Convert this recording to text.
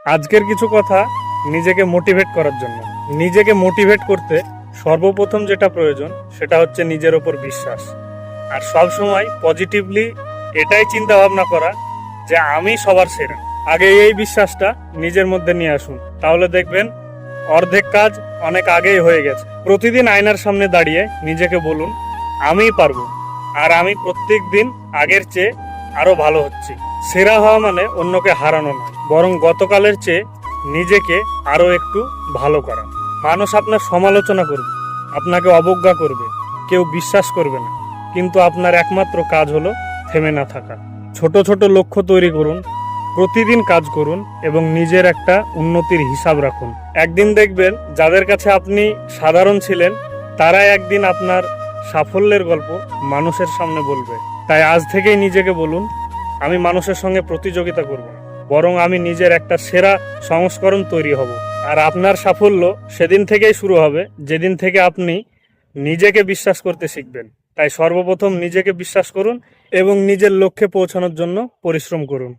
আজকের কিছু কথা নিজেকে মোটিভেট করার জন্য। নিজেকে মোটিভেট করতে সর্বপ্রথম যেটা প্রয়োজন সেটা হচ্ছে নিজের ওপর বিশ্বাস। আর সব সময় পজিটিভলি এটাই চিন্তা ভাবনা করা যে আমি সবার সেরা। আগে এই বিশ্বাসটা নিজের মধ্যে নিয়ে আসুন, তাহলে দেখবেন অর্ধেক কাজ অনেক আগেই হয়ে গেছে। প্রতিদিন আয়নার সামনে দাঁড়িয়ে নিজেকে বলুন, আমিই পারবো, আর আমি প্রত্যেক দিন আগের চেয়ে আরো ভালো হচ্ছি। সেরা হওয়া মানে অন্যকে হারানো নয়, বরং গতকালের চেয়ে নিজেকে আরো একটু ভালো করা। মানুষ আপনার সমালোচনা করবে, আপনাকে অবজ্ঞা করবে, কেউ বিশ্বাস করবে না, কিন্তু আপনার একমাত্র কাজ হলো থেমে না থাকা। ছোট ছোট লক্ষ্য তৈরি করুন, প্রতিদিন কাজ করুন এবং নিজের একটা উন্নতির হিসাব রাখুন। একদিন দেখবেন যাদের কাছে আপনি সাধারণ ছিলেন তারাই একদিন আপনার সাফল্যের গল্প মানুষের সামনে বলবে। তাই আজ থেকেই নিজেকে বলুন, আমি মানুষের সঙ্গে প্রতিযোগিতা করব না, বরং আমি নিজের একটা সেরা সংস্করণ তৈরি হব। আর আপনার সাফল্য সেদিন থেকেই শুরু হবে যেদিন থেকে আপনি নিজেকে বিশ্বাস করতে শিখবেন। তাই সর্বপ্রথম নিজেকে বিশ্বাস করুন এবং নিজের লক্ষ্যে পৌঁছানোর জন্য পরিশ্রম করুন।